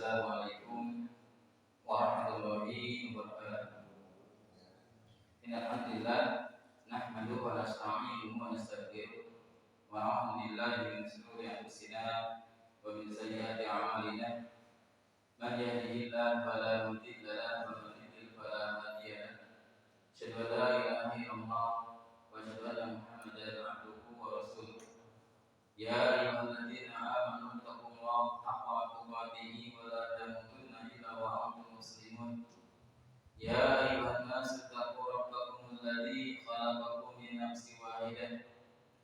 Assalamualaikum warahmatullahi wabarakatuh. Innalhamdulillah nahmaduhu wa nasta'inuhu wa nastaghfiruh wa na'udzu billahi min shururi anfusina wa min sayyiati a'malina. Man yahdihillahu fala mudilla lahu wa man yudlil fala hadiya lahu. Asyhadu an la ilaha illallah wa asyhadu anna Muhammadan abduhu wa rasuluh. Ya ayyuhalladzina amanu taqullaha haqqa tuqatih wa la tamutunna illa wa antum muslimun. Ya ayyuhan nasu taqu rabbakum alladzi khalaqakum min nafsin wahidah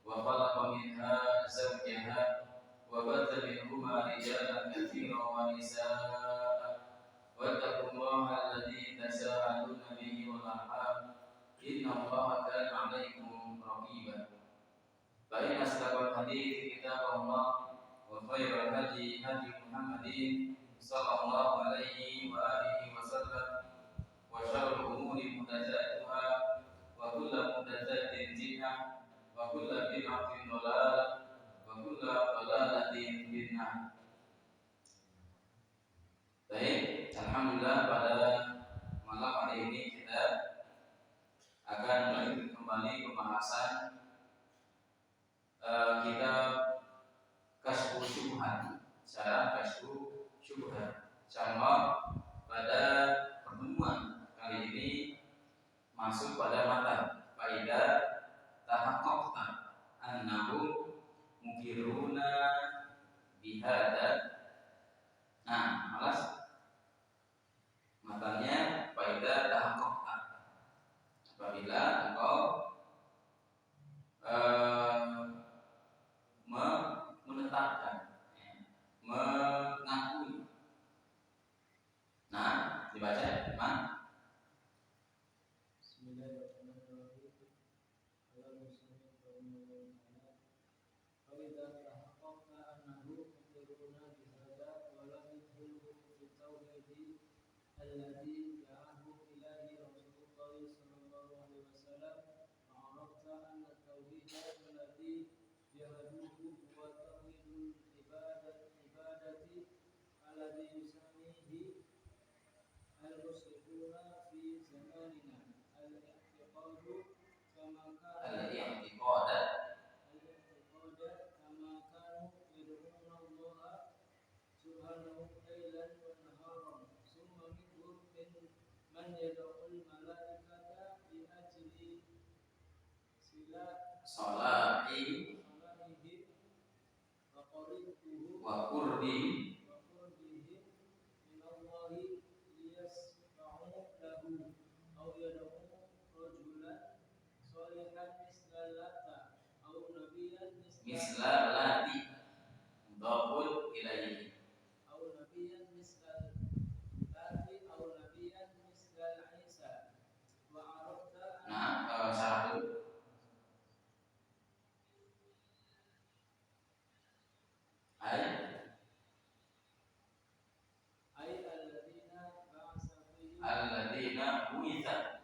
wa khalaqa minha zawjaha wa batha minhuma rijalan katsiran wa nisaa'a. Wattaqullaha alladzi tasaaluna bihi wal arham. Innallaha kana 'alaikum raqiba. Fa inna asdaqal hadiits kitabullah wa khairal hadi hadi Muhammadin sallallahu alaihi wa alihi wasallam. Wa syarrul umuri muhdatsatuha wa kullu muhdatsatin bid'ah wa kullu bid'atin dhalalah wa kullu dhalalatin finnar. Baik, alhamdulillah pada malam hari ini kita akan melanjutkan kembali pembahasan kitab Kasyfus Syubhat, syarah Kasyfus Syubhat. Insyaallah pada pertemuan kali ini masuk pada matan faida tahaqqaqta annahu mukiruna bihada. Nah, malas matanya faida tahaqqaqta. Apabila engkau menetapkan, mengakui. Nah, dibaca teman. Bismillahirrahmanirrahim. Ala muslimin wa mu'minin. Fa idza tahaqqaqta annahu muqirruna bihadza wa lam yadkhulhu fi tauhid alladhi da'ahu ilahi Rasulullah sallallahu alaihi wasallam, ma'arafta anna tauhid alladhi yahaduhu wa tauhidul ibadati alladhi yusammihi al-muslimuna fi zamanina al-i'tiqadu kama kana kama kanu yad'una Allah subhanahu laylan wa naharan summa minhum man yad'ul malaikata bi ajli Salahi wa qurbi min Allahi liyasma'u lahu aw yad'u rajulan salihan mislata aw nabiyyan mislati mudhafun ilaihi aw nabiyyan mislati aw nabiyyan mislal Isa wa arafta Nah, satu alladzina bu'itha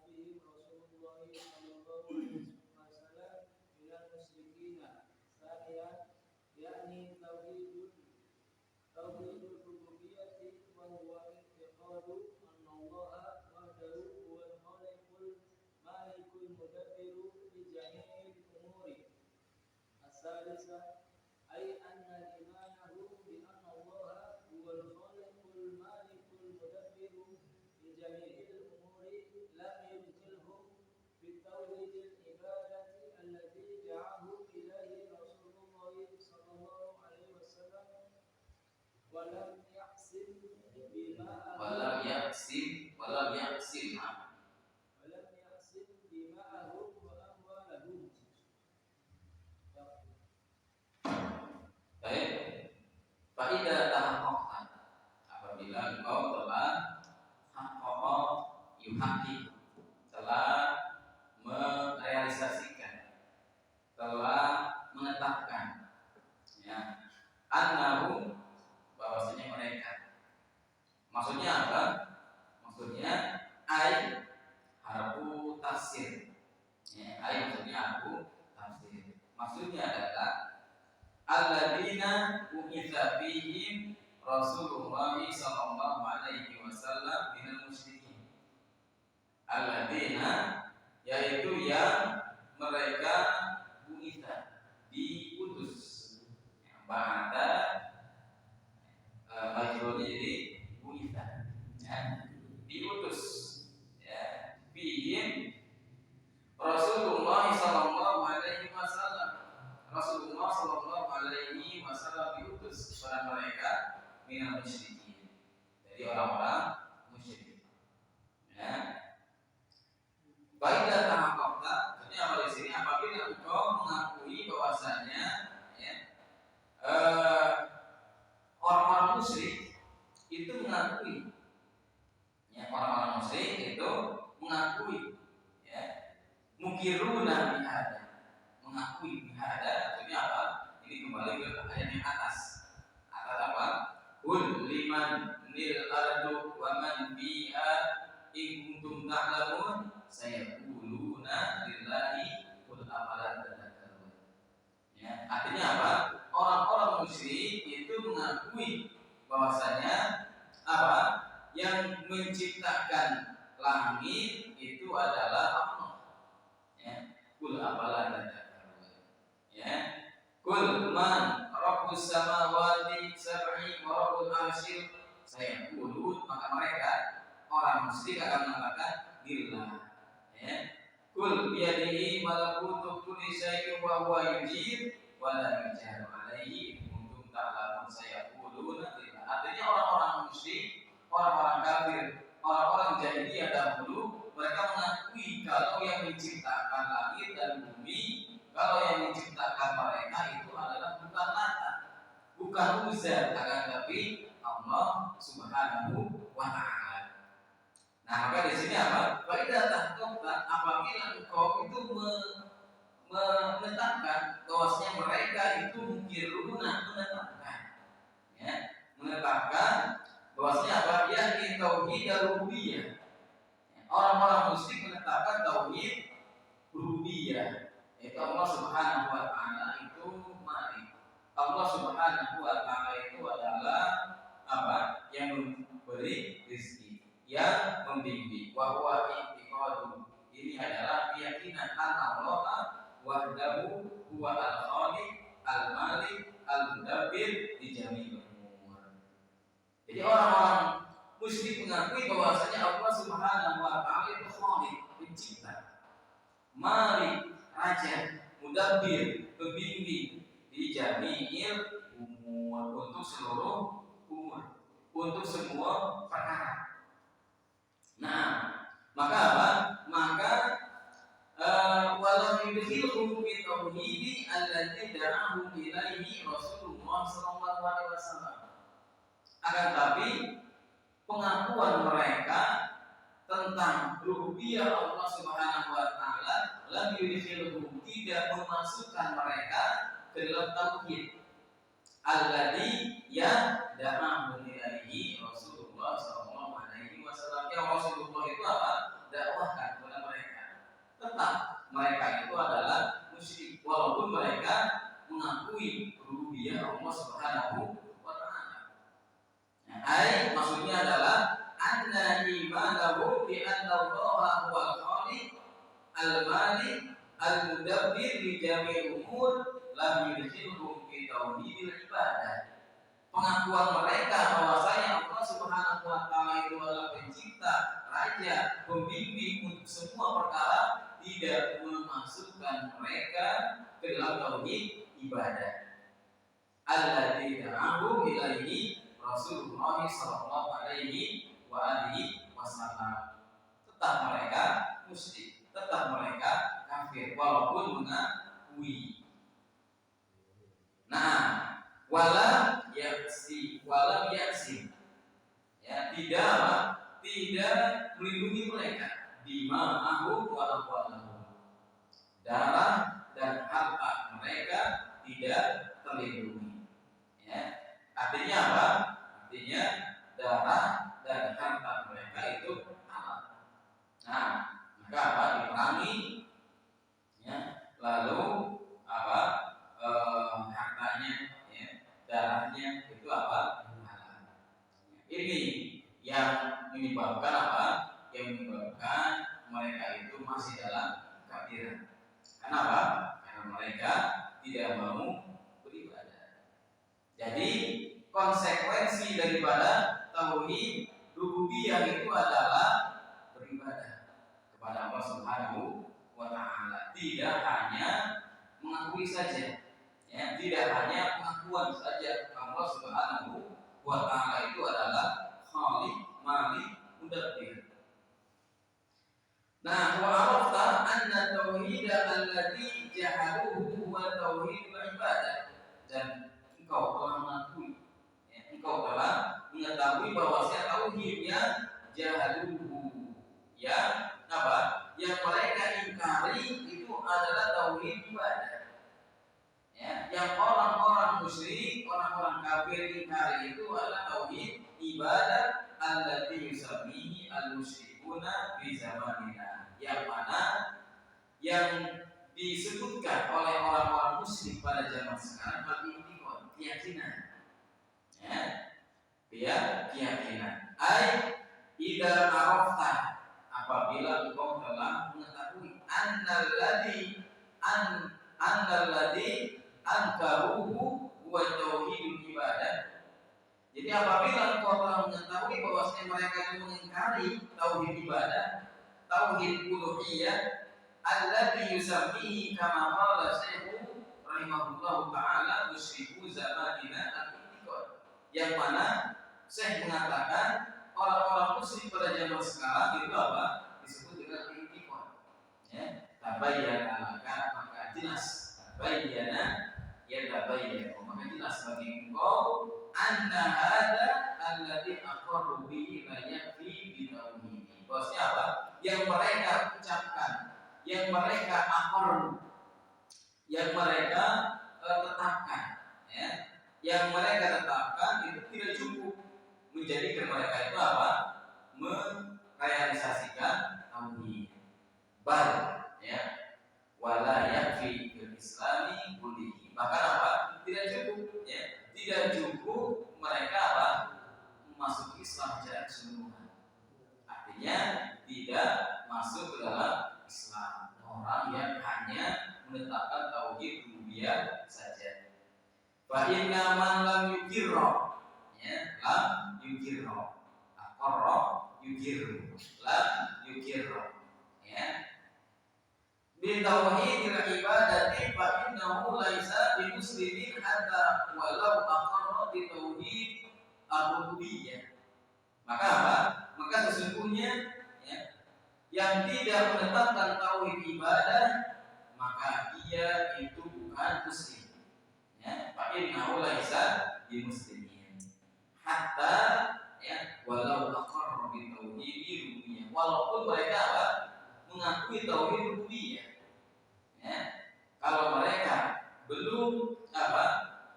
fihim Rasulullah sallallahu alaihi wasallam minal musyrikina saniyan yakni tauhidul rububiyyati wa huwa i'tiqadu anna Allah wahdahu huwal khaliqul malikul mudabbiru li jami'il umuri. As-salisa ay anna imanahu bi anna Allah huwal khaliqul malikul mudabbiru li jami'il umuri lam yudkhilhum fi tauhidil ibadati allati da'ahu ilahi Rasulullah sallallahu alaihi wasallam wa lam yaqsim bima walam yaksim bima'ahum wa amwalahum. baik faida tahaqqaqta apabila engkau telah haqqaqa yuhaqqiq telah merealisasikan telah menetapkan ya annahu bahwasanya mereka. Maksudnya apa? Maksudnya ai harfu tafsir. Ya, ai maksudnya harfu tafsir. Maksudnya adalah alladzina bu'itsa fihim Rasulullah sallallahu alaihi wasallam minal musyrikin. Alladzina yaitu yang mereka bu'itsa diutus. Ba'da majrurnya jadi bu'itsa, ya, diutus, ya, fihim Rasulullah sallallahu alaihi wasallam. Rasulullah sallallahu alaihi wasallam diutus kepada mereka minal musyrikin, dari orang-orang musyrik. Ya. Baiklah tahakkukta, ini apa di sini? Apabila engkau mengakui bahwasanya, ya, orang-orang musyrik itu mengakui, ya, orang-orang musyrik itu mengakui, ya, mukiruna bihada, mengakui bihada. Ini apa? Ini kembali ke ayat yang atas. Atas apa? Qul liman lil ardu wa man fiha in kuntum ta'lamun sayaquluna lillahi qul afala tadhakkarun. Ya, artinya apa? Orang-orang musyrik itu mengakui bahwasanya apa? Yang menciptakan langit itu adalah Allah. Ya, qul afala tadhakkarun. Ya, qul man rabbus samawati sab'i wa rabbul arsyil sayaqulun, maka mereka orang musyrik akan mengatakan billah. Ya, qul biyadihi malakutu kulli syai'in wa huwa yujir wa la yujaru alaihi kuntum ta'lamun sayaquluna billah. Artinya orang-orang musyrik, orang-orang kafir, orang-orang jahiliyah dahulu, mereka mengakui kalau yang menciptakan langit dan bumi, kalau yang menciptakan mereka itu adalah bukan Lata, bukan Uzza, akan tapi Allah Subhanahu wa ta'ala. Nah, maka di sini apa? Faidah tahqiqan, apabila engkau itu menetapkan bahwasanya mereka itu mukiruna, menetapkan, ya, menetapkan bahwasanya apa? Yakni tauhid rububiyah. Orang-orang musyrik menetapkan tauhid rububiyah, yaitu Allah Subhanahu wa ta'ala itu Malik. Allah Subhanahu wa ta'ala itu adalah apa? Yang memberi rezeki, yang membimbing. Wa huwa i'tiqadu, ini adalah keyakinan Allah wahdahu huwa al-khaliq al-malik al-mudabbir di jami'il umur. Jadi orang-orang musyrik mengakui bahwasanya Allah Subhanahu wa ta'ala itu khaliq, pencipta, malik, raja, mudabbir, pembimbing di jami'il umur, untuk seluruh umur, untuk semua perkara. Nah, maka apa? Maka walam yudkhilhum fi tauhidi alladzi da'ahum ilaihi Rasulullah sallallahu alaihi wasallam. Akan tapi pengakuan mereka tentang rububiyah Allah Subhanahu wa ta'ala lam yudkhilhum, tidak memasukkan mereka ke dalam tauhid alladzi da'ahum ilaihi Rasulullah sallallahu alaihi wasallam. Yang Rasulullah itu apa? Dakwahkan kepada mereka. Tetap mereka itu adalah musyrik walaupun mereka mengakui rububiyah Allah Subhanahu wa ta'ala. Nah, maksudnya adalah anna imanahum bi anna Allah huwal khaliq al-malik al-mudabbir li jami'il umur lam yudkhilhum fi tauhidil ibadah. Pengakuan mereka bahwasanya Allah Subhanahu wa ta'ala itu adalah pencipta, raja, pembimbing untuk semua perkara, tidak memasukkan mereka ke dalam tauhid ibadah. Alladzi da'ahu ilaihi Rasulullah sallallahu alaihi wa alihi wasallam. Tetap mereka musyrik, tetap mereka kafir walaupun mengakui. Nah, walam yaksi, ya, tidak melindungi mereka dima'ahu wa amwalahum, darah dan harta mereka tidak terlindungi. Ya, artinya apa? Artinya darah dan harta mereka itu halal. Nah, maka apa? Diperangi, ya, lalu apa? Hartanya mereka tidak mau beribadah. Jadi konsekuensi daripada tauhid rububiyah itu adalah beribadah kepada Allah Subhanahu wa taala. Tidak hanya mengakui saja, ya, tidak hanya pengakuan saja Allah Subhanahu wa taala itu adalah Khaliq, Malik, Mudabbir. Nah, wa arafta anna tauhid alladhi jahaluhu huwa tauhid ibadah. Dan engkau telah mengakui, ya, engkau telah mengetahui bahwasanya tauhid yang jahaluhu, ya, apa? Yang mereka ingkari itu adalah tauhid ibadah. Ya, yang orang-orang musyrik, orang-orang kafir ingkari itu adalah tauhid ibadah allati yusammihi al-musyrikuna fi zamanina. Yang mana yang disebutkan oleh orang-orang musyrik pada zaman sekarang al-i'tiqad, keyakinan. Ya, keyakinan. Ai idza arafta, apabila engkau telah mengetahui annalladzi ankaruhu wa tauhidul ibadah. Jadi apabila engkau telah mengetahui bahwasanya mereka itu mengingkari tauhid ibadah, tauhid uluhiyah, alladzi yusammihi kama qala Syekh rahimahullahu taala musyriku zamanina al-i'tiqad. Yang mana Syekh mengatakan orang-orang musyrik pada zaman sekarang itu apa? Disebut dengan i'tiqad. Ya, tabayyana maka jelas. Tabayyana ya tabayyana, maka jelas bagi engkau anna hadza alladzi aqarru bihi la yakfi bi tauhid. Bahwasanya apa? Yang mereka ucapkan, yang mereka aqarru, yang mereka tetapkan, ya. Yang mereka tetapkan itu tidak cukup menjadikan mereka itu apa? Merealisasikan tauhid. Bal, ya, wala yakfi bil islami kullihi. Bahkan apa? Tidak cukup, ya. Tidak cukup mereka apa? Masuk Islam secara keseluruhan. Artinya tidak masuk ke dalam Islam orang yang hanya menetapkan tauhid rububiyah saja. Fa inna man lam yukirra, ya, lam yukirra, aqarra yukirru, lam yukirra, ya, bi tauhidil ibadati fa innahu laisa bi muslimin hatta walau aqarra bi tauhid ar-rububiyyah. Maka apa? Maka sesungguhnya, ya, yang tidak menetapkan tauhid ibadah, maka dia itu bukan muslim. Ya, fa innahu laisa bi muslimin hatta, ya, walau aqarra bi tauhid rububiyyah. Walaupun mereka apa? Mengakui tauhid rububiyah. Ya, kalau mereka belum apa?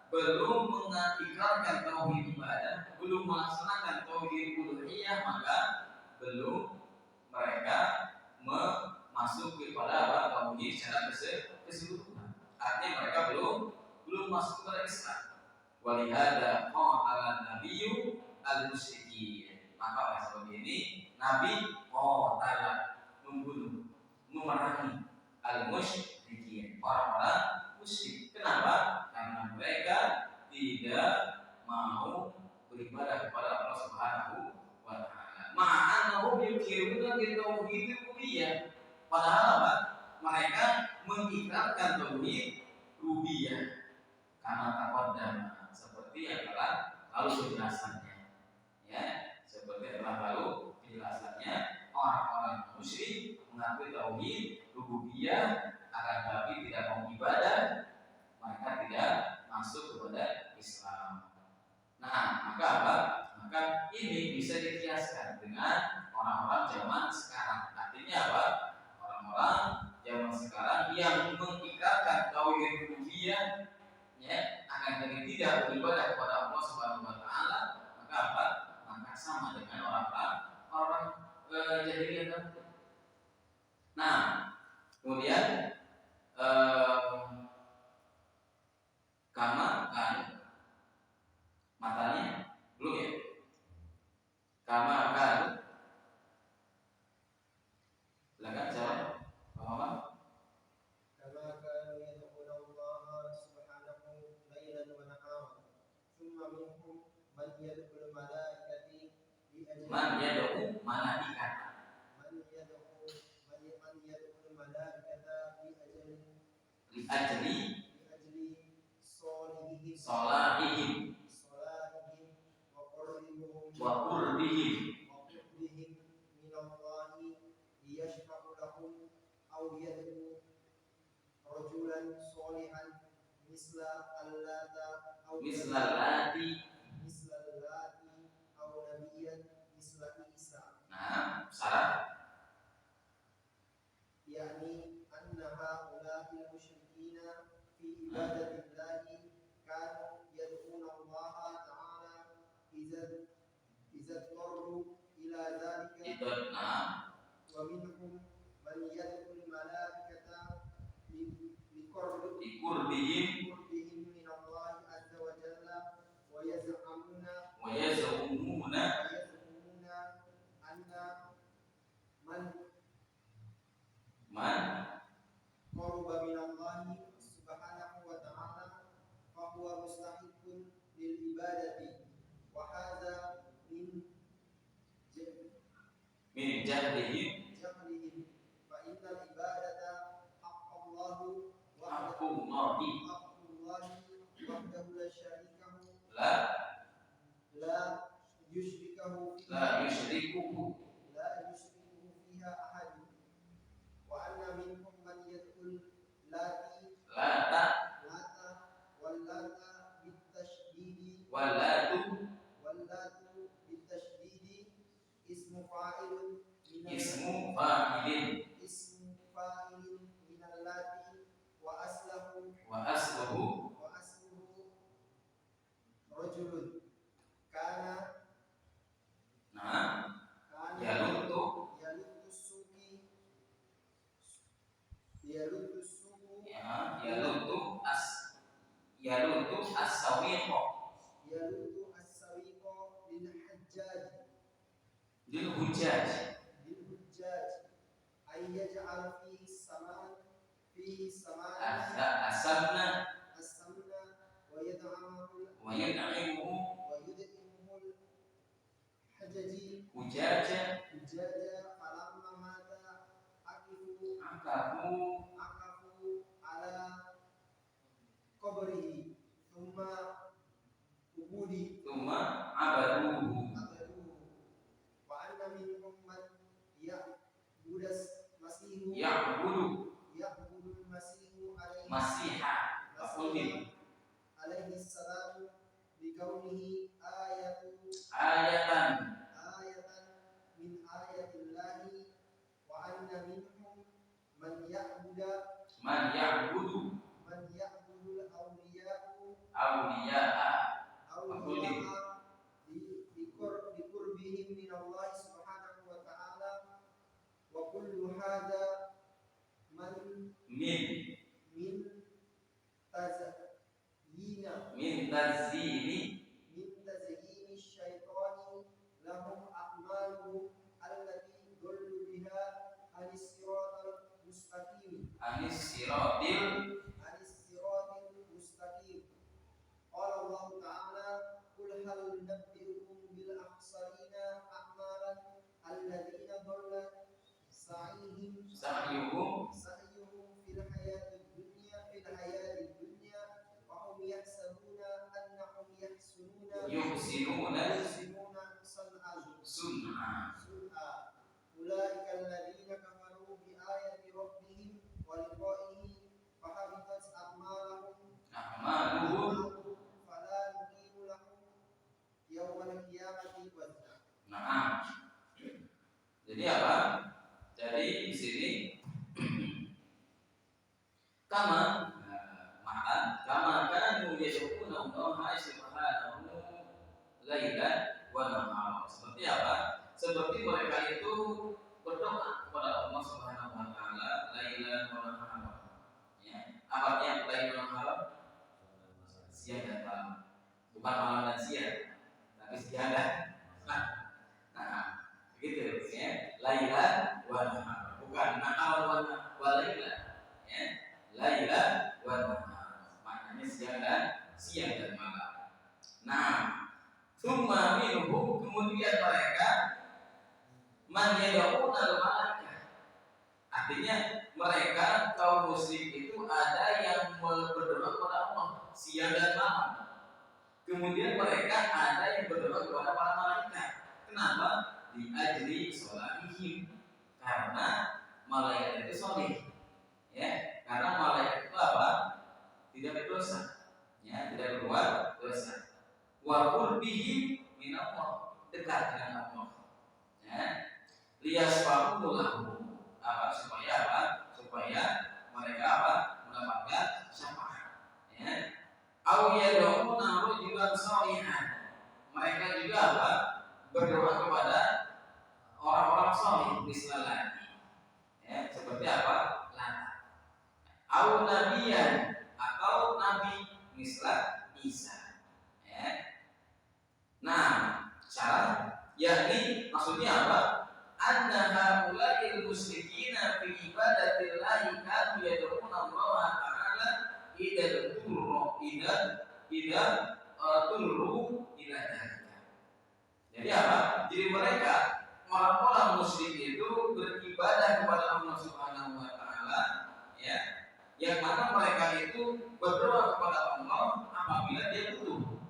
Belum mengikrarkan tauhid ibadah, belum melaksanakan tauhid uluhiyah, maka belum mereka masuk kepada apa? Tauhid secara keseluruhan. Artinya mereka belum masuk kepada Islam. Walihada qala nabiyyu al-musyrikin. Maka oleh sebab ini Nabi qala membunuh, memerangi al-musyrikin, orang-orang musyrik. Kenapa? Karena mereka tidak mau beribadah kepada Allah Subhanahu wa taala. Ma'annahum yukiruna bi tauhid rububiyah. Padahal apa? Mereka mengikrarkan tauhid rububiyah. Karena taqaddama, seperti yang telah lalu penjelasannya. Ya, seperti yang telah lalu penjelasannya, orang-orang musyrik mengakui tauhid rububiyah, akan tapi tidak mau ibadah, maka tidak masuk kepada Islam. Nah, maka apa? Maka ini bisa dikiaskan dengan orang-orang zaman sekarang. Artinya apa? Orang-orang zaman sekarang yang mengikrarkan tauhid rububiyah, ya, akan tapi tidak beribadah kepada Allah Subhanahu wa taala, maka apa? Maka sama dengan orang-orang jahiliyah. Nah, kemudian من يدعو الملائكة بأجل Man yad'u malaikat. من يدعو الملائكة Li ajli بأجل صالحهم salahihim وقربهم wa qurbihim. من الله ليشفع لهم أو يدعو رجلا صالحا مثل اللات أو Mislal lati. مثل اللات أو نبيا مثل عيسى Nah, syarat يعني أن هؤلاء المشركين في عبادة الله كانوا يدعون الله تعالى إذا اضطروا إلى ذلك itu. Nah, ومنهم من يدعو الملائكة لقربهم dikurbihim من الله عز وجل ويزعمون wa yazumuna أن من man قرب من الله سبحانه وتعالى فهو مستحق للعبادة وهذا min jahlihim جهلهم فإن العبادة حق الله haqqullahi وحده لا شريك له la لا يشركه la yusyrikuhu لا يشركه فيها أحد وأن منهم من يدعو lata واللات بالتشديد walatu واللات بالتشديد اسم فاعل ismu fa'ilin اسم فاعل من اللات وأصله wa asluhu رجل كان nah yaluttu يلد السوق ya yaluttu as-sawiqa يلد السويق للحجاج lil hujjaj أن يجعل فيه السمان asabna السمن ويدعمه wa yad'imuhu الحجج hujaja فلما مات عكفوا akafu على قبره ثم عبودي thumma abaduhu قتلوه وأن منهم من يعبد المسيح ya'budu المسيح masiha aqulhim عليه السلام بكونه ayatan آية من آيات الله وأن منهم من يعبد man ya'budu الأولياء awliya'a أولياء لقربهم من الله سبحانه وتعالى وكل هذا من min tazini من تزيين الشيطان لهم أعمالهم التي ضلوا بها عن الصراط المستقيم anis siratil قال الله تعالى قل هل ننبئكم بالأخسرين أعمالا الذين ضل سعيهم sa'yuhum في الحياة الدنيا وهم يحسبون أنهم yuhsinuna يحسنون sun'a صنعا أولئك الذين كفروا بآيات ربهم ولقائه فحبطت أعمالهم a'maluhum فلا نقيم لهم يوم القيامة وزنا. Nah, jadi apa? Jadi di sini kama kama kanu yad'una Allah subhanahu lailan wa nahara. Seperti apa? Seperti mereka itu berdoa kepada Allah Subhanahu wa taala lailan wa nahara. Ya, apa artinya lailan wa nahara? Siang dan malam. Bukan malam dan siang, tapi siang dan nah, begitu ya. Lailan wa nahara. Bukan nahar wa lailan. Ya. Lailan wa nahara. Maknanya siang dan malam. Nah, Summa minhum, kemudian mereka man yad'una al-malaikah. Artinya mereka kaum musyrik itu ada yang berdoa kepada Allah siang dan malam. Kemudian mereka ada yang berdoa kepada para malaikat. Kenapa? Di ajli sholatihim, karena malaikat itu sholih. Ya, karena malaikat itu apa? Tidak berdosa. Ya, tidak berbuat dosa. Wa qurbihim min Allah, dekat dengan Allah. Ya. Liyasfahu lahu, apa supaya apa? Supaya mereka apa? Mendapatkan syafaat. Ya. Au yad'una rajulan shalihan. Mereka juga apa? Berdoa kepada orang-orang saleh misal lagi. Ya, seperti apa? Lata. Au nabiyan, atau nabi misal Isa. Ya. Nah, syarat yakni maksudnya apa? Anna haula'il musyrikina fi ibadatillahi kanu yad'una Allah ta'ala idza turru ila dzalika. Jadi apa? Jadi mereka orang-orang musyrik itu beribadah kepada Allah Subhanahu wa taala, ya. Yang mana mereka itu berdoa kepada Allah apabila dia butuh.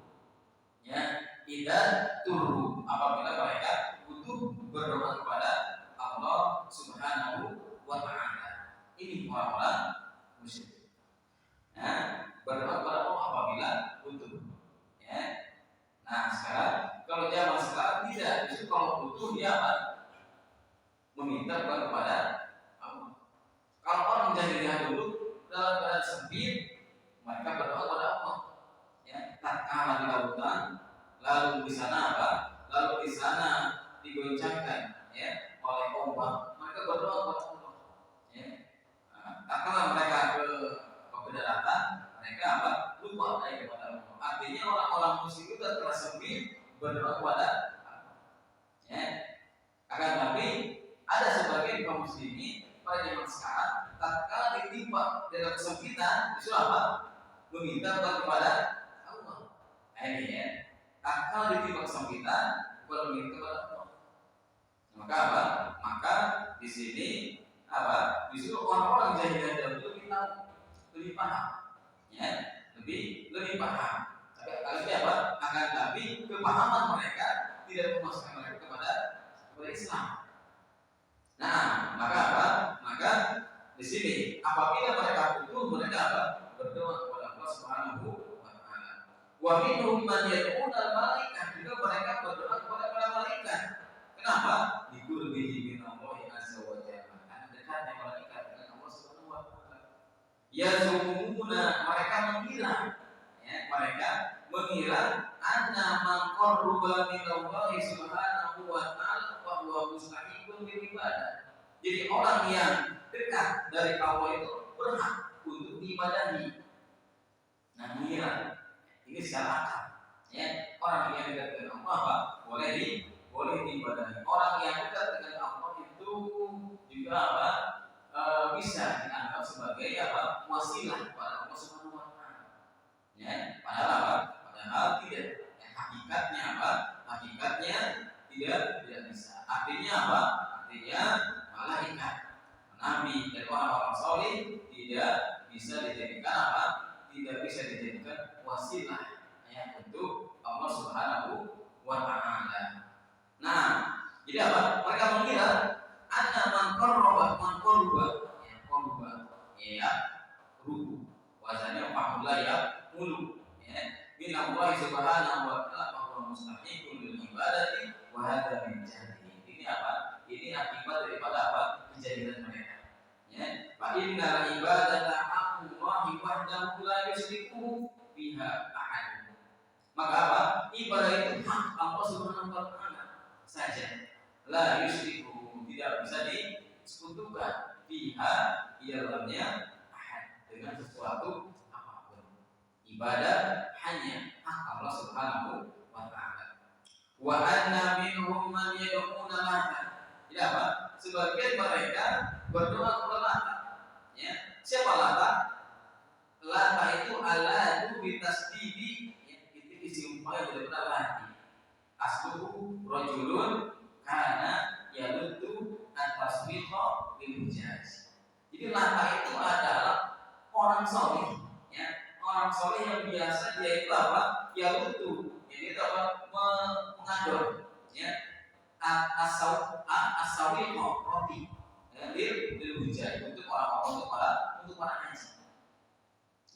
Ya, idza turru, apabila mereka butuh berdoa kepada Allah Subhanahu wa taala. Ini orang-orang musyrik. Ya, berdoa kepada Allah apabila butuh. Ya. Nah, sekarang kalau zaman sekarang tidak, justru kalau butuh dia apa? Meminta kepada Allah. Kalau orang jahiliyah dulu dalam keadaan sempit, mereka berdoa kepada Allah. Ya, tatkala di lautan, lalu di sana apa? Lalu di sana digoncangkan, ya, oleh ombak, mereka berdoa kepada Allah. Ya. Tatkala mereka ke daratan, mereka apa? Lupa kepada Allah. Artinya orang-orang musyrik itu telah sempit berdoa kepada Allah. Ya. Akan tapi ada sebagian kaum muslimin pada zaman sekarang, tatkala ditimpa dalam kesempitan, itu apa? Meminta kepada Allah. Ini ya. Tatkala ditimpa kesempitan, meminta kepada Allah. Maka apa? Maka di sini apa? Justru orang-orang jahiliyah dahulu kita lebih paham, ya, lebih paham. Tapi apa? Akan tapi kepahaman mereka tidak memasukkan mereka kepada Islam. Nah, maka apa? Maka di sini apabila mereka butuh, mereka apa? Berdoa kepada Allah Subhanahu wa taala. Wa minhum man yad'una al-malaikah, juga mereka berdoa kepada para malaikat. Kenapa? Diqurbihi min Allah azza wa jalla. Dekatnya malaikat dengan Allah Subhanahu wa taala. Yazumuna, mereka mengira, ya, mereka mengira anna man qarruba min Allah Subhanahu wa taala wa huwa mustahiqun bil ibadah. Jadi orang yang dekat dari Allah itu berhak untuk diibadahi. Nah, mengira ini secara akal, ya, orang yang dekat dengan Allah apa? boleh diibadahi. Orang yang dekat dengan Allah itu juga apa? Bisa dianggap sebagai apa? Wasilah kepada Allah Subhanahu wa taala. Ya, padahal apa? Padahal tidak. Ya, hakikatnya apa? Hakikatnya tidak bisa. Artinya apa? Artinya malaikat, nabi dan orang-orang saleh tidak bisa dijadikan apa? Tidak bisa dijadikan wasilah, ya, untuk Allah Subhanahu wa taala. Nah, jadi apa? Mereka mengira anna man qarraba, ya, ruku. Wazannya fa'ula ya mulu, ya. Min Allah Subhanahu wa taala bahwa mustahiqun lil ibadati wa hadza min jahli. Ini apa? Ini akibat daripada apa? Kejahilan mereka. Ya. Fa inna ibadata haqqullahi wahdahu la yusyriku biha ahad. Maka apa? Ibadah itu hak Allah Subhanahu wa taala saja. La yusyriku, tidak bisa disekutukan biha di dalamnya ahad, dengan sesuatu apapun. Ibadah hanya hak Allah Subhanahu wa taala. Wa anna minhum man yad'una lata. Tidak apa? Sebagian mereka berdoa kepada Lata. Ya. Siapa Lata? Lata itu aladu bitasdidi, ya, itu isim fa'il daripada lati. soleh, ya, orang soleh yang biasa dia itu apa? Ya lutu, jadi itu apa? Mengador, ya, asawi roti, ya, hujan untuk para haji.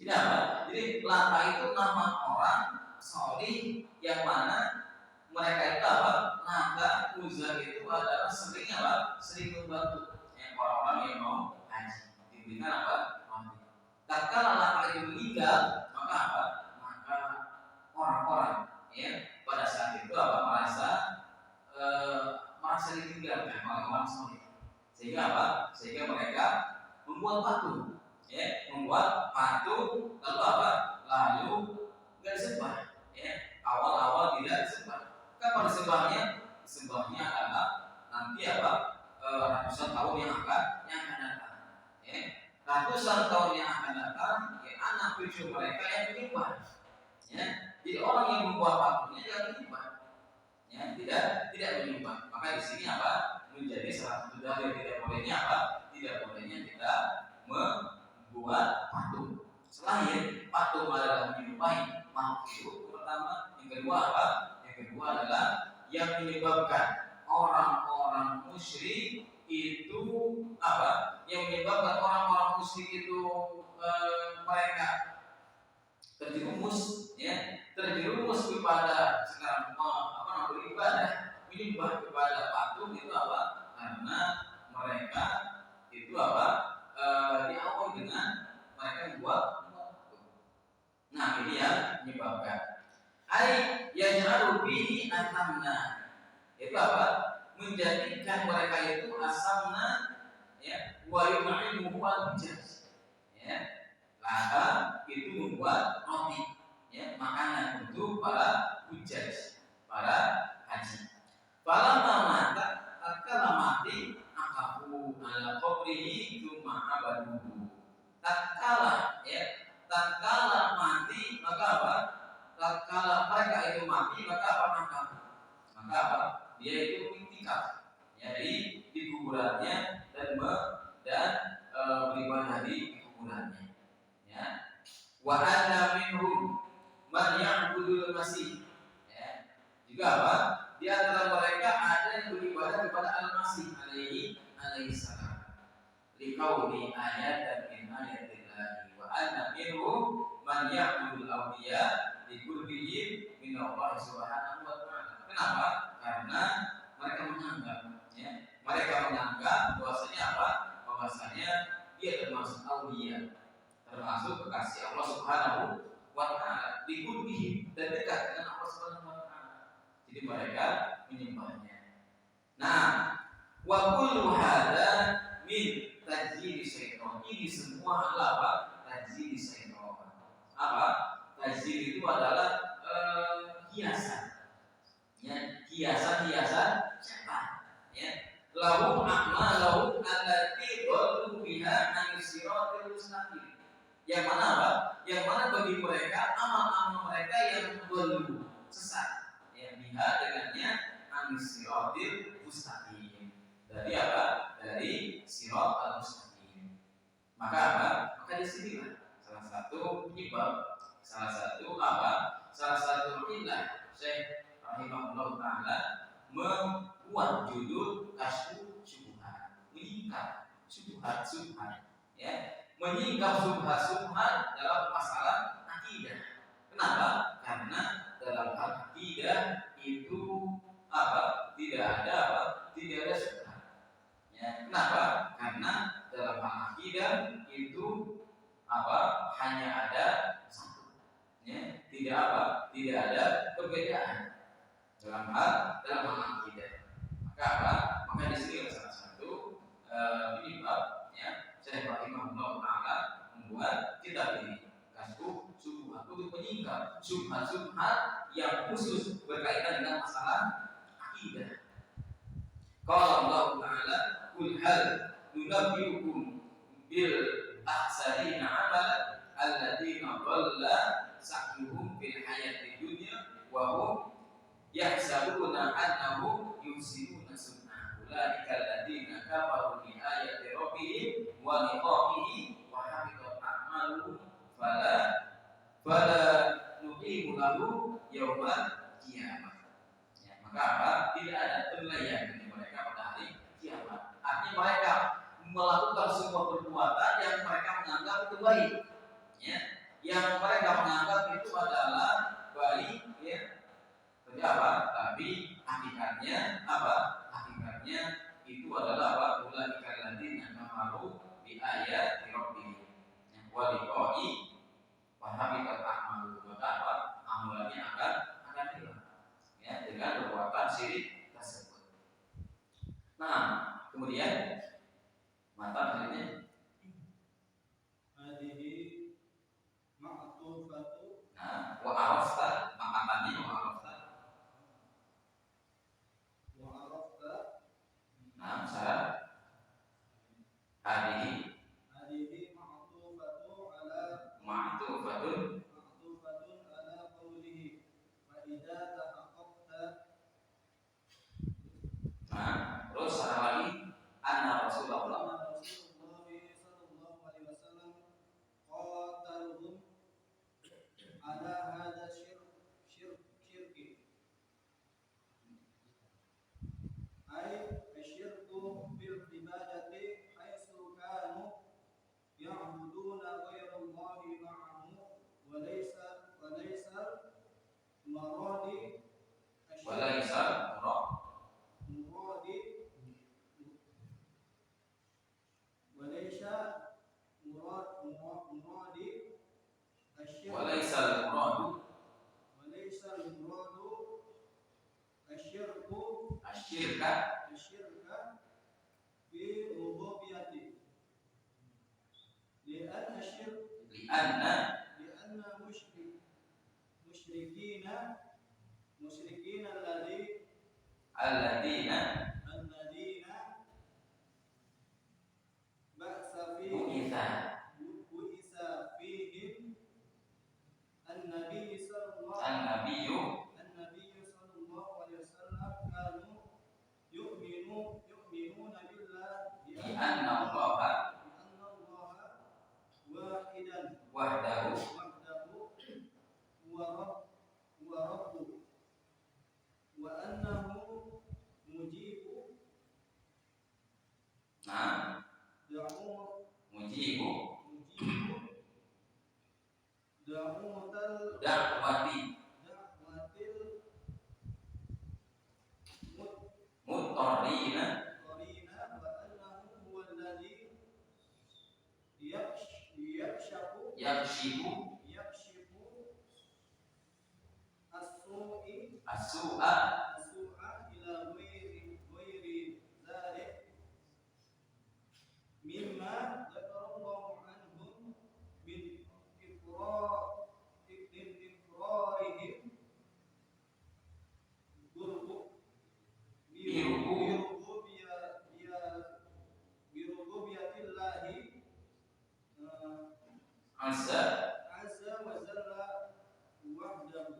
Tidak apa? Jadi lata itu nama orang soleh yang mana mereka itu apa? Lata Uzza itu adalah sering apa? Sering membantu orang-orang yang mau haji. Diberikan apa? Tatkala lata itu meninggal, maka apa? Maka orang-orang pada saat itu apa? Merasa ditinggalkan oleh orang soleh. Sehingga apa? Sehingga mereka membuat patung. Membuat patung, lalu apa? Lalu nggak disembah. Awal-awal tidak disembah. Kapan disembahnya? Disembahnya adalah nanti apa? Ratusan tahun yang akan datang. Ratusan tahun yang akan datang, anak cucu mereka yang menyembah. Jadi orang yang membuat patungnya jangan menyembah. Tidak menyembah. Maka di sini apa? Menjadi salah satu dalil tidak bolehnya apa? Tidak bolehnya kita membuat patung. Selain patung adalah menyerupai makhluk hidup pertama, yang kedua apa? Yang kedua adalah yang menyebabkan orang-orang musyrik itu apa? Yang menyebabkan orang-orang musyrik itu mereka terjerumus kepada sekarang beribadah menyembah kepada patung itu apa? Karena mereka itu apa? Diawali dengan mereka membuat patung. Nah, ini yang menyebabkan yaj'alu bihi asamna. Itu apa? Menjadikan mereka itu asamna, wa yum'inuhu al-hujaj. Lata itu membuat roti, makanan untuk para hujaj, para haji. Falamma mata, tatkala mati, akafu ala qabrihi tsumma abaduhu. Tatkala mati, maka apa? Tatkala mereka itu mati, maka apa? Maka apa? Dia itu iktikaf, di kuburannya dan beribadah di kuburannya. Wa anna minhum man ya'budul masih. Juga apa? Di antara mereka ada yang beribadah kepada Al-Masih alaihi salam. Liqauli ayatan min ayatillahi wa anna minhum man ya'budul awliya liqurbihim min Allah subhanahu wa ta'ala. Kenapa? Karena mereka menganggap bahwasanya apa? Bahwasanya dia termasuk awliya, termasuk kekasih Allah Subhanahu wa ta'ala, diqurbihim dan dekat dengan Allah Subhanahu wa ta'ala. Jadi mereka menyembahnya. Nah, wa kullu hadza min tajjil syaitan. Ini semua adalah apa? Tajjil syaitan. Apa? Tajjil itu adalah hiasan. Hiasan setan. Lahum a'malahum allati dhallu biha an siratil mustaqim. Yang mana apa? Yang mana bagi mereka amal-amal mereka yang dhallu, sesat. Biha dengannya an siratil mustaqim. Dari apa? Dari sirat al-mustaqim. Maka apa? Maka disinilah salah satu penyebab, salah satu ilah Syekh rahimahullah ta'ala membuat judul Kasyfu Syubhat, menyingkap syubhat, menyingkap syubhat dalam masalah akidah. Kenapa? Karena dalam hal akidah itu apa? Tidak ada syubhat. Kenapa? Karena dalam hal akidah itu apa? Hanya ada satu. Tidak ada perbedaan dalam hal akidah. Maka di sini salah satu penyebab Syekh rahimahullah ta'ala membuat kitab ini, Kasyfu Syubhat, untuk menyingkap syubhat-syubhat yang khusus berkaitan dengan masalah akidah. Qala Allah ta'ala, qul hal nunabbiukum bil akhsarina amalan alladziina dhalla sa'yuhum fil hayati dunya wa hum yahsabuna annahum yuhsinuna sun'ah. Ulaika alladziina kafaru bi ayati rabbihim wa liqa'ihi wa habitat a'maluhum fala nuqimu lahu yaumal qiyamah. Ya, maka apa? Tidak ada penilaian bagi mereka pada hari kiamat. Artinya mereka melakukan semua perbuatan yang mereka menganggap itu baik, ya, yang mereka menganggap itu adalah baik, ya. Tapi apa? Tapi hakikatnya apa? Hakikatnya itu adalah apa? Ulaikal ladzina kafaru bi ayati rabbihim wa liqa'i wa habitat a'maluhum. Maka apa? Amalannya akan hilang, ya, dengan perbuatan syirik tersebut. Nah, kemudian matan ini Hadihi ma'tufatu. nah, wa arafta, makatannya wa arafta. Nah, syarat hadihi ma'tufatu ala ma'tufatun ala qawlihi fa idza tahaqqaqta. nah, terus syarat lagi anna Rasulullah sallallahu alaihi wasallam qataluhum ala hadha syirki ay asyirku bil ibadati haitsu kanu ya'buduna ghayra Allahi ma'ahu wa laysa maradi walaisa muradi walaysa muradi asyirku walaisa al-muradu asyirku asyirka fi rububiyyati li'anna li'anna musyrikina alladina ba'sa bu'itha fihim an-nabiy sallallahu an-nabiyyu alaihi wasallam kanu yu'minuna billahi bi anna Allah wahidan wahdahu wa rabbu wa annahu mujibu nah mujibu da'watal da'wati muttarrina qarina wa annahu huwa alladhi yakshifu yakshifu as-su'a as-su'a ila ghairi dzalik mimma dzakarallahu anhum min iqrarihim birububiyatillahi azza wa jalla wahdahu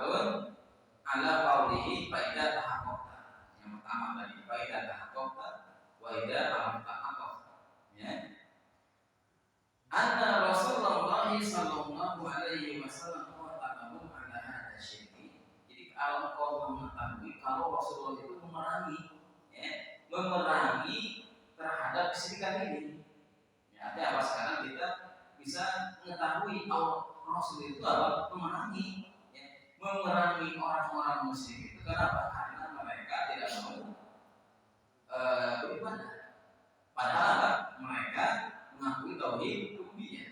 waqifatun ala qawlihi fa idza tahaqqaqta. Yang pertama tadi fa idza tahaqqaqta wa idza lam tahaqqaq. Ya. Anna Rasulullah sallallahu alaihi wasallam qatalahu ala hadza syirki. Jadi kalau kau mengetahui kalau Rasulullah itu memerangi terhadap kesyirikan ini. Ya, ada apa sekarang kita bisa mengetahui kalau Rasul itu apa? Memerangi orang-orang musyrik itu. Kenapa? Karena mereka tidak mau beribadah. Padahal apa? Mereka mengakui tauhid rububiyah.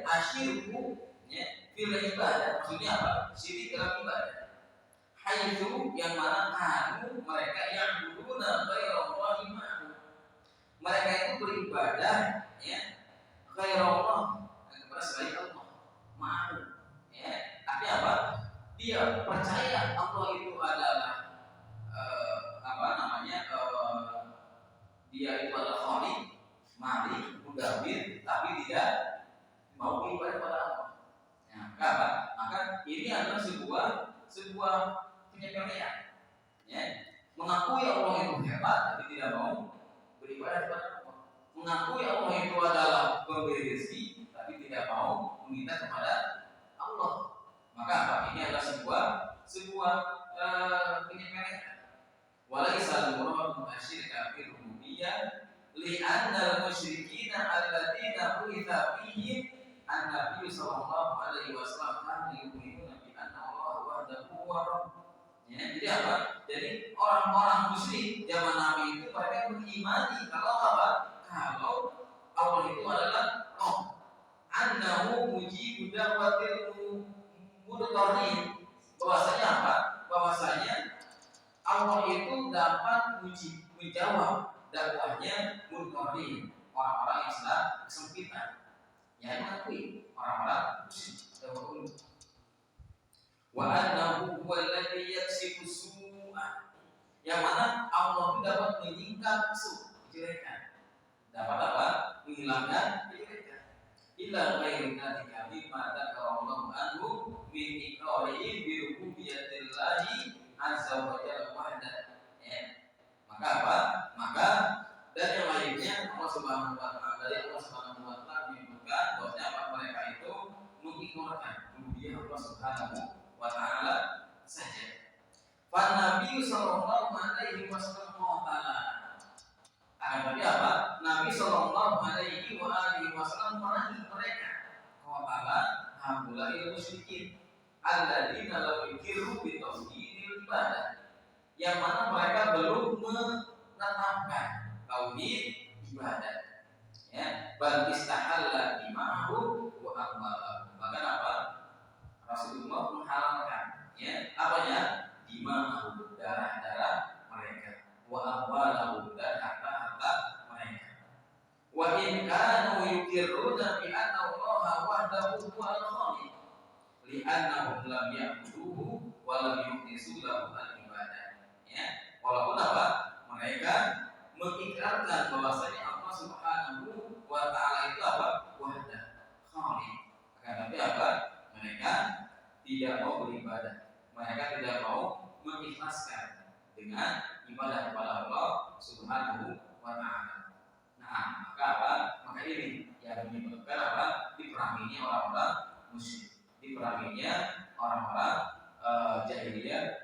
Asyirku ya fil ibadah. Maksudnya apa? Syirik dalam ibadah. Haitsu yang mana kanu mereka yang duduna ghairallahi ma'hu. Mereka itu beribadah ya ghairallah kepada selain Allah ma'hu. Ya, tapi apa? Dia percaya Allah itu adalah dia itu adalah Khaliq, Malik, Mudabbir, tapi tidak mau beribadah kepada Allah. Ya, maka ini adalah sebuah penyepelean. Ya, mengakui Allah itu hebat, tapi tidak mau beribadah kepada Allah. Mengakui Allah itu adalah pemberi rezeki, tapi tidak mau meminta kepada Allah. Maka ini adalah sebuah penyepelean. Walaisa al-muradu asyirka fil rububiyyah li'anna al-musyrikina alladziina bu'itha fihim an-nabiy sallallahu alaihi wasallam kanu yu'minuna bi anna Allah wahdahu huwa rabb. Ya, jadi apa? Jadi orang-orang musyrik zaman Nabi itu mereka mengimani kalau apa? Kalau Allah itu adalah Rabb. Annahu mujibu da'watil mudtarrin. Bahwasanya apa? Bahwasanya Allah itu dapat menjawab dakwahnya mudtarrin, orang-orang yang sedang kesempitan. Ya, mengakui orang-orang musyrik. Wa annahu huwa alladhi yaksifu su'a. Yang mana Allah itu dapat menyingkap kejelekan. Dapat apa? Menghilangkan kejelekan. Illa ghairu dzalika mimma dzakara anhu min iqrarihi bi rububiyyatillahi azza wa jalla wahda. Ya. Maka apa? Maka dan yang lainnya Allah Subhanahu wa taala dari Allah Subhanahu wa taala menyebutkan bahwa mereka itu mengignorkan rububiyah Allah Subhanahu wa taala saja. Fa Nabi sallallahu alaihi wasallam qala. Tapi apa? Nabi sallallahu alaihi wasallam memerangi mereka. Qala haula'il musyrikin alladzina lam yuqiru bi tauhidil ibadah. Yang mana mereka belum menetapkan tauhid ibadah. Ya, bal istahalla dima'hu wa amwalahu. Bahkan apa? Rasulullah menghalalkan ya, apanya? Dima'hu, darah-darah mereka, wa amwalahu, dan harta-harta mereka. Wa in kanu yuqirruna bi anna Allah wahdahu huwal khaliq li'annahum lam ya'buduhu wa lam yukhlisu lahu al-ibadah. Ya, walaupun apa? Mereka mengikrarkan bahwasanya Allah Subhanahu wa taala itu apa? Wahdah, khaliq. Akan tapi apa? Mereka tidak mau beribadah. Mereka tidak mau mengikhlaskan dengan ibadah kepada Allah Subhanahu wa taala. Nah, maka apa? Maka ini yang menyebabkan apa? Diperanginya orang-orang musyrik, diperanginya orang-orang jahiliyah